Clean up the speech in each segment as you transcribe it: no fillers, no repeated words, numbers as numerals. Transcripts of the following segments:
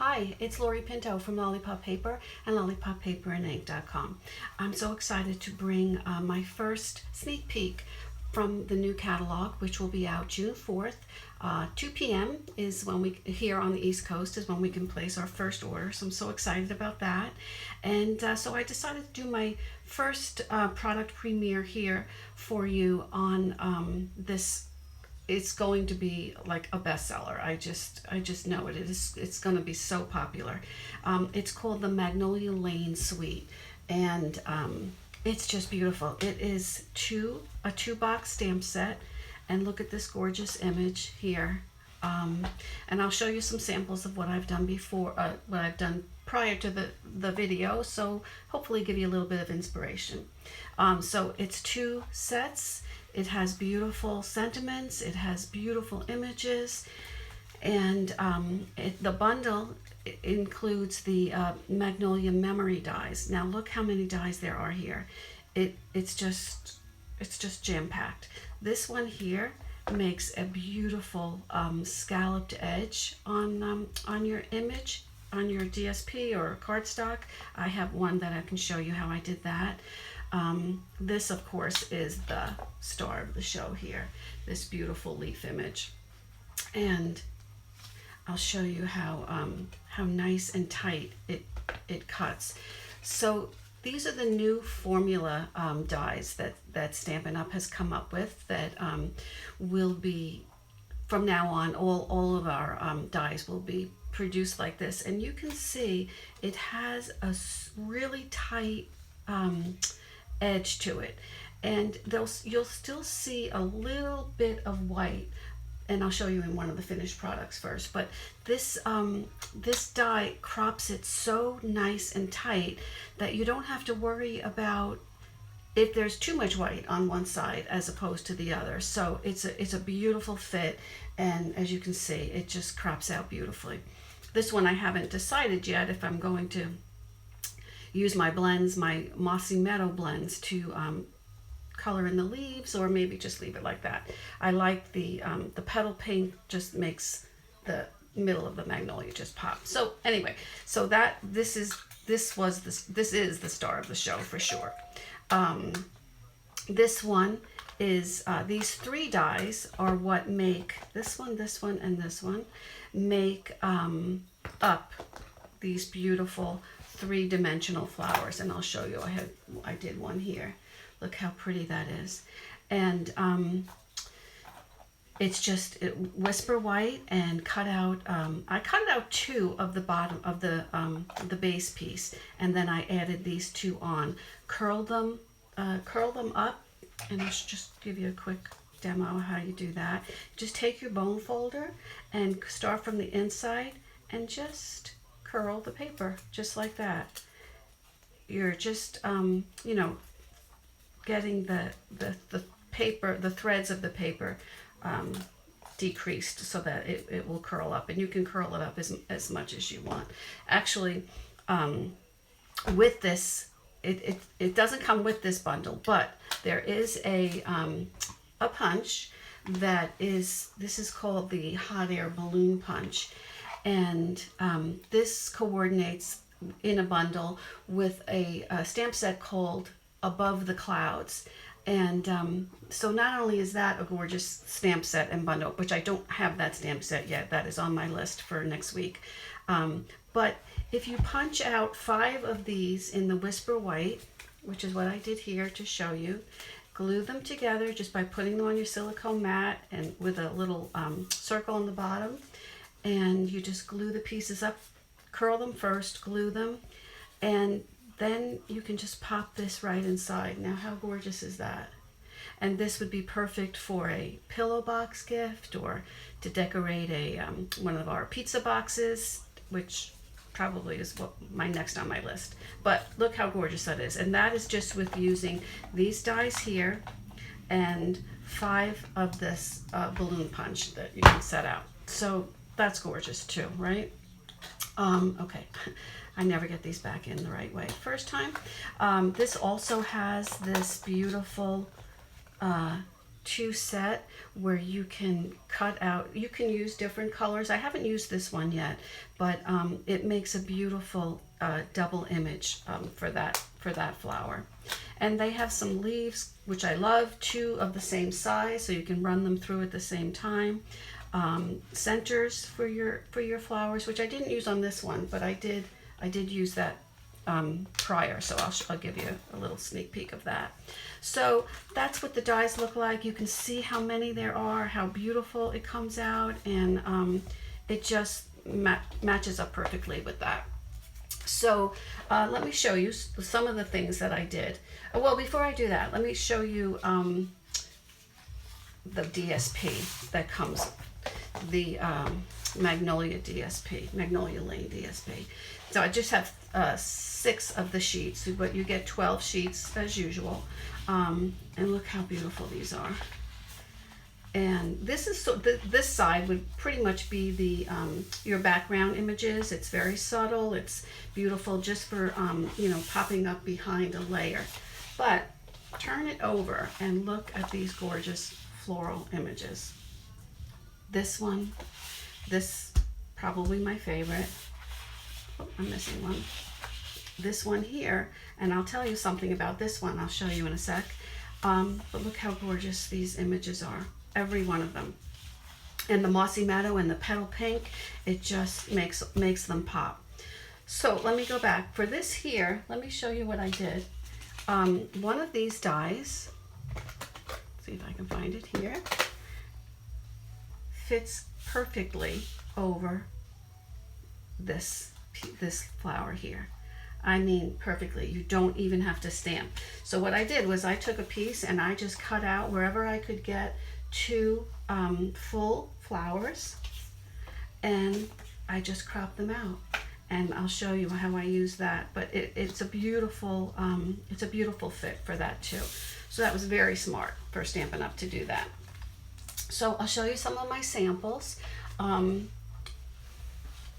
Hi, it's Lori Pinto from Lollipop Paper and lollipoppaperandink.com. I'm so excited to bring my first sneak peek from the new catalog, which will be out June 4th. 2 p.m. is when we, here on the East Coast, is when we can place our first order. So I'm so excited about that. And so I decided to do my first product premiere here for you on this. It's going to be like a bestseller. I just know it. It's going to be so popular. It's called the Magnolia Lane Suite, and it's just beautiful. It is a two-box stamp set, and look at this gorgeous image here. And I'll show you some samples of what I've done before, what I've done prior to the video, so hopefully give you a little bit of inspiration. So it's two sets. It has beautiful sentiments, it has beautiful images, and the bundle includes the Magnolia memory dies. Now look how many dies there are here. It's just jam-packed. This one here makes a beautiful scalloped edge on your image, on your DSP or cardstock. I have one that I can show you how I did that. This, of course, is the star of the show here, this beautiful leaf image. And I'll show you how nice and tight it cuts. So these are the new formula dies that Stampin' Up has come up with that will be, from now on, all of our dies will be produced like this. And you can see it has a really tight edge to it, and you'll still see a little bit of white, and I'll show you in one of the finished products first. But this this die crops it so nice and tight that you don't have to worry about if there's too much white on one side as opposed to the other. So it's a beautiful fit, and as you can see, it just crops out beautifully. This one I haven't decided yet if I'm going to use my blends, my Mossy Meadow blends, to color in the leaves, or maybe just leave it like that. I like the petal paint, just makes the middle of the magnolia just pop. So anyway, so this is the star of the show for sure. This one is these three dies are what make this one, and this one make up these beautiful three-dimensional flowers. And I'll show you. I did one here. Look how pretty that is. And it's just whisper white and cut out. I cut out two of the bottom of the base piece, and then I added these two on. Curl them up, and I'll just give you a quick demo how you do that. Just take your bone folder and start from the inside and just curl the paper just like that. You're just you know, getting the paper, the threads of the paper decreased so that it will curl up, and you can curl it up as much as you want. Actually, with this, it doesn't come with this bundle, but there is a punch that is, this is called the hot air balloon punch. And this coordinates in a bundle with a stamp set called Above the Clouds. And so not only is that a gorgeous stamp set and bundle, which I don't have that stamp set yet, that is on my list for next week. But if you punch out 5 of these in the Whisper White, which is what I did here to show you, glue them together just by putting them on your silicone mat and with a little circle on the bottom. And you just glue the pieces up, curl them first, glue them, and then you can just pop this right inside. Now how gorgeous is that? And this would be perfect for a pillow box gift, or to decorate a one of our pizza boxes, which probably is my next on my list. But look how gorgeous that is. And that is just with using these dies here and 5 of this balloon punch that you can set out. So that's gorgeous too, right? Okay, I never get these back in the right way first time. This also has this beautiful 2 set where you can cut out. You can use different colors. I haven't used this one yet, but it makes a beautiful double image for that flower. And they have some leaves, which I love, 2 of the same size, so you can run them through at the same time. Centers for your flowers, which I didn't use on this one, but I did use that prior, so I'll give you a little sneak peek of that. So that's what the dies look like. You can see how many there are, how beautiful it comes out, and it just matches up perfectly with that. So let me show you some of the things that I did. Well, before I do that, let me show you the DSP that comes, the Magnolia DSP, Magnolia Lane DSP. So I just have 6 of the sheets, but you get 12 sheets as usual. And look how beautiful these are. And this is this side would pretty much be the your background images. It's very subtle. It's beautiful just for you know, popping up behind a layer. But turn it over and look at these gorgeous floral images. This one, this probably my favorite. Oh, I'm missing one. This one here, and I'll tell you something about this one. I'll show you in a sec. But look how gorgeous these images are. Every one of them. And the mossy meadow and the petal pink, it just makes them pop. So let me go back. For this here, let me show you what I did. One of these dies, see if I can find it here, fits perfectly over this flower here. I mean perfectly. You don't even have to stamp. So what I did was I took a piece and I just cut out wherever I could get 2 full flowers, and I just cropped them out, and I'll show you how I use that. But it's a beautiful fit for that too. So that was very smart for Stampin' Up to do that. So I'll show you some of my samples, and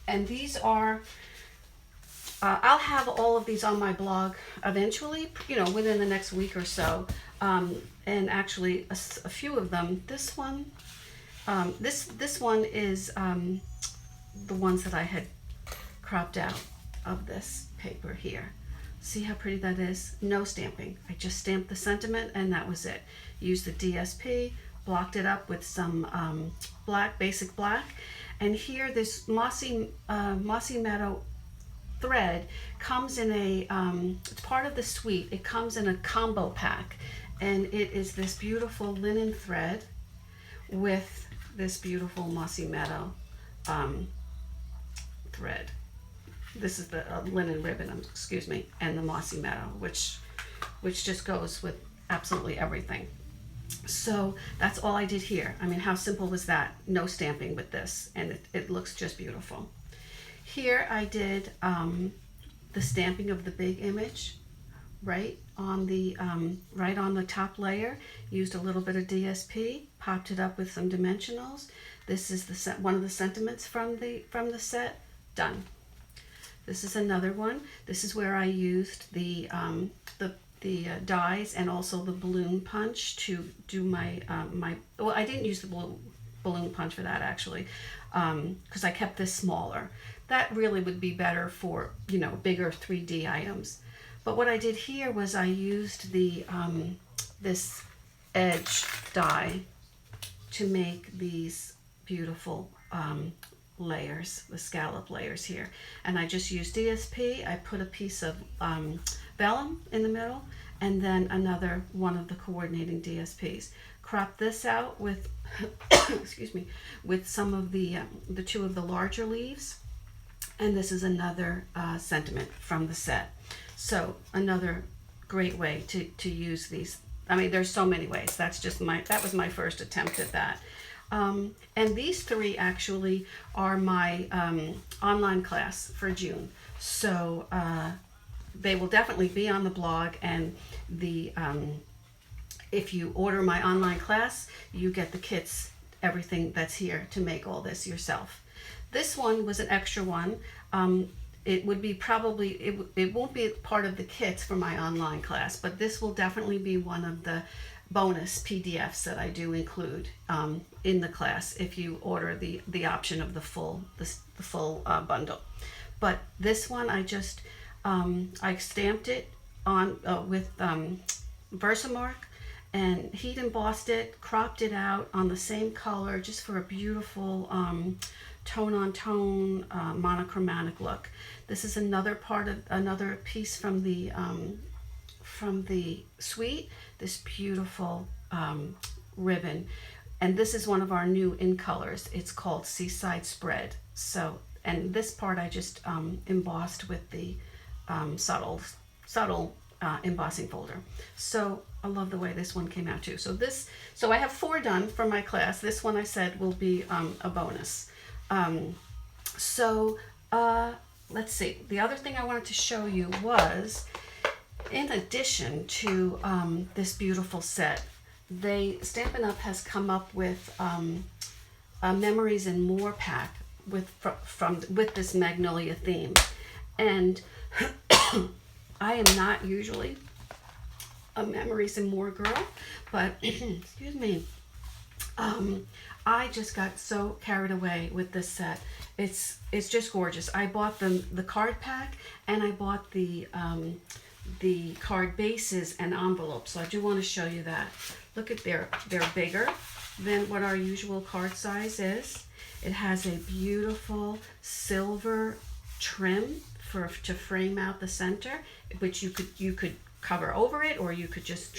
these are I'll have all of these on my blog eventually, you know, within the next week or so. And actually a few of them, this one, this one is the ones that I had cropped out of this paper here. See how pretty that is? No stamping. I just stamped the sentiment and that was it. Used the DSP, blocked it up with some black, basic black. And here this mossy meadow thread comes in a, it's part of the suite. It comes in a combo pack, and it is this beautiful linen thread with this beautiful mossy meadow thread. This is the linen ribbon, excuse me, and the mossy meadow, which just goes with absolutely everything. So that's all I did here. I mean, how simple was that? No stamping with this, and it looks just beautiful. Here I did the stamping of the big image right on the top layer. Used a little bit of DSP, popped it up with some dimensionals. This is one of the sentiments from the set. Done. This is another one. This is where I used the dies and also the balloon punch to do my well, I didn't use the balloon punch for that actually, because I kept this smaller. That really would be better for, you know, bigger 3D items. But what I did here was I used the this edge die to make these beautiful layers, the scallop layers here. And I just used DSP. I put a piece of vellum in the middle, and then another one of the coordinating DSPs. Crop this out with, excuse me, with some of the 2 of the larger leaves. And this is another sentiment from the set. So another great way to use these. I mean, there's so many ways. That was my first attempt at that. And these 3 actually are my online class for June. So they will definitely be on the blog, and if you order my online class, you get the kits, everything that's here to make all this yourself. This one was an extra one. It would be probably, it won't be part of the kits for my online class, but this will definitely be one of the bonus PDFs that I do include in the class if you order the option of the full bundle. But this one I just I stamped it on with Versamark and heat embossed it, cropped it out on the same color just for a beautiful tone on tone monochromatic look. This is another piece from the suite, this beautiful ribbon, and this is one of our new in colors. It's called Seaside Spread. So, and this part I just embossed with the subtle embossing folder. So I love the way this one came out too. So I have 4 done for my class. This one I said will be a bonus. Let's see. The other thing I wanted to show you was, in addition to this beautiful set, Stampin' Up! Has come up with a Memories and More pack with this Magnolia theme. And I am not usually a Memories and More girl, but excuse me, I just got so carried away with this set. It's just gorgeous. I bought the card pack, and I bought the card bases and envelopes. So I do want to show you that. Look at they're bigger than what our usual card size is. It has a beautiful silver trim to frame out the center, which you could cover over it, or you could just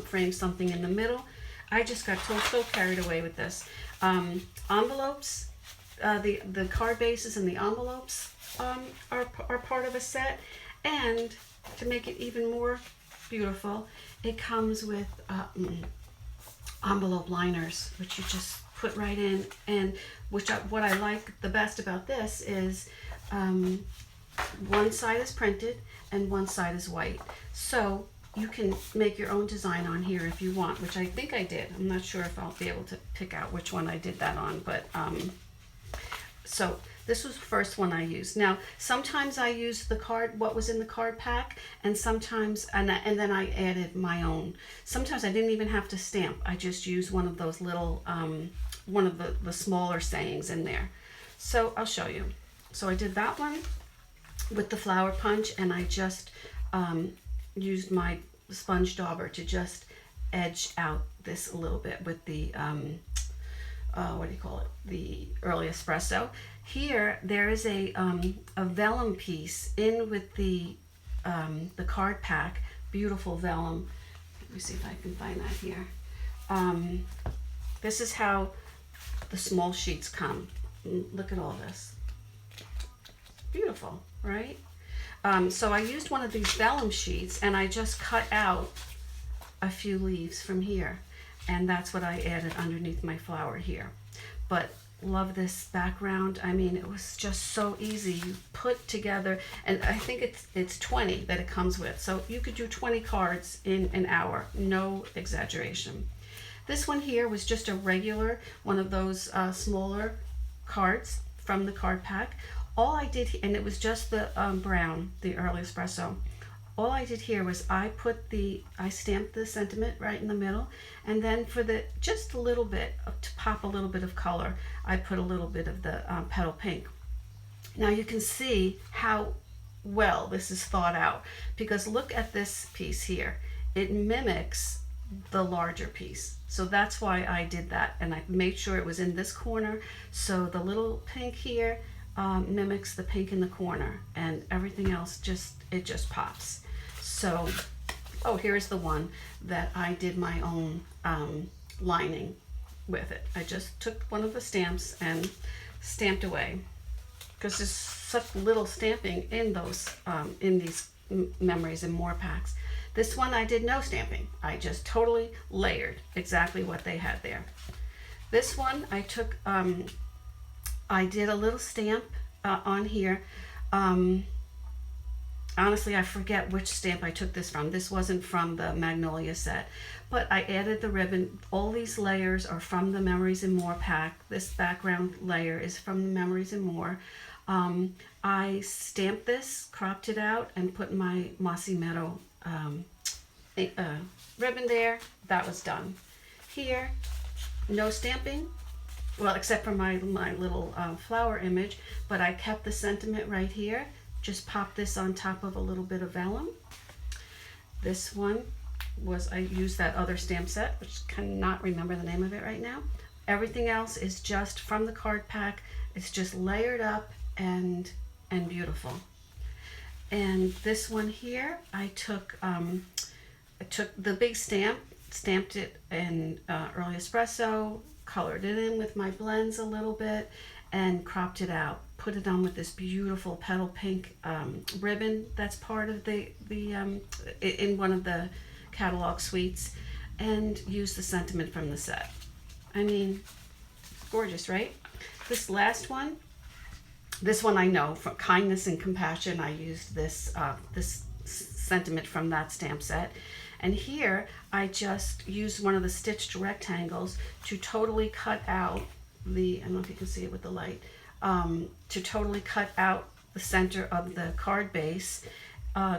frame something in the middle. I just got so carried away with this. Envelopes, the card bases and the envelopes are part of a set, and to make it even more beautiful, it comes with envelope liners, which you just put right in. And what I like the best about this is one side is printed and one side is white. So you can make your own design on here if you want, which I think I did. I'm not sure if I'll be able to pick out which one I did that on, but so this was the first one I used. Now, sometimes I used what was in the card pack, and sometimes, and then I added my own. Sometimes I didn't even have to stamp. I just used one of those little, one of the smaller sayings in there. So I'll show you. So I did that one with the flower punch, and I just used my sponge dauber to just edge out this a little bit with the what do you call it, the early espresso. Here there is a vellum piece in with the card pack, beautiful vellum. Let me see if I can find that here. This is how the small sheets come. Look at all this, beautiful, right? So I used one of these vellum sheets, and I just cut out a few leaves from here, and that's what I added underneath my flower here. But love this background. I mean, it was just so easy. You put together, and I think it's 20 that it comes with, so you could do 20 cards in an hour, no exaggeration. This one here was just a regular one of those smaller cards from the card pack. All I did, and it was just the brown, the early espresso. All I did here was I stamped the sentiment right in the middle, and then for just a little bit, to pop a little bit of color, I put a little bit of the petal pink. Now you can see how well this is thought out, because look at this piece here. It mimics the larger piece. So that's why I did that, and I made sure it was in this corner. So the little pink here mimics the pink in the corner, and everything else just pops. So, oh, here's the one that I did my own lining with it. I just took one of the stamps and stamped away, because there's such little stamping in those in these Memories and More packs. This one I did no stamping. I just totally layered exactly what they had there. This one I took, I did a little stamp on here. Honestly, I forget which stamp I took this from. This wasn't from the Magnolia set, but I added the ribbon. All these layers are from the Memories and More pack. This background layer is from the Memories and More. I stamped this, cropped it out, and put my Mossy Meadow ribbon there. That was done. Here, no stamping, well, except for my little flower image, but I kept the sentiment right here. Just pop this on top of a little bit of vellum. This one was, I used that other stamp set, which cannot remember the name of it right now. Everything else is just from the card pack. It's just layered up and beautiful. And this one here, I took the big stamp, stamped it in early espresso, colored it in with my blends a little bit, and cropped it out. Put it on with this beautiful petal pink ribbon that's part of in one of the catalog suites, and used the sentiment from the set. I mean, gorgeous, right? This last one, this one I know, for kindness and compassion, I used this sentiment from that stamp set. And here, I just used one of the stitched rectangles to totally cut out I don't know if you can see it with the light, to totally cut out the center of the card base,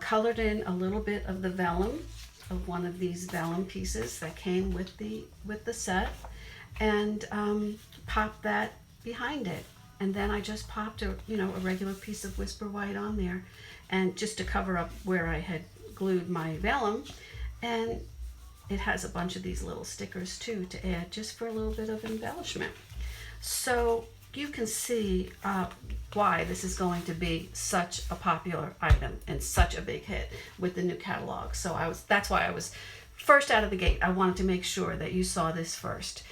colored in a little bit of the vellum, of one of these vellum pieces that came with the set, and popped that behind it. And then I just popped a regular piece of Whisper White on there, and just to cover up where I had glued my vellum. And it has a bunch of these little stickers too to add, just for a little bit of embellishment. So you can see why this is going to be such a popular item and such a big hit with the new catalog. So that's why I was first out of the gate. I wanted to make sure that you saw this first.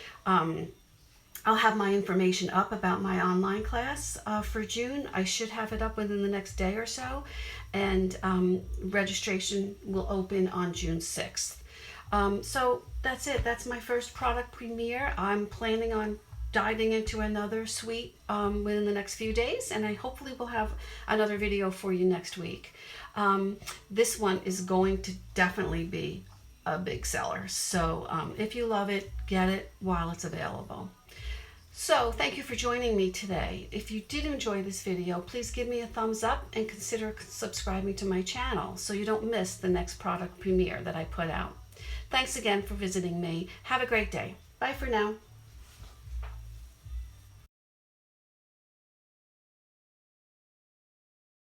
I'll have my information up about my online class for June. I should have it up within the next day or so, and registration will open on June 6th. So that's it. That's my first product premiere. I'm planning on diving into another suite within the next few days, and I hopefully will have another video for you next week. This one is going to definitely be a big seller, so if you love it, get it while it's available. So thank you for joining me today. If you did enjoy this video, please give me a thumbs up and consider subscribing to my channel so you don't miss the next product premiere that I put out. Thanks again for visiting me. Have a great day. Bye for now.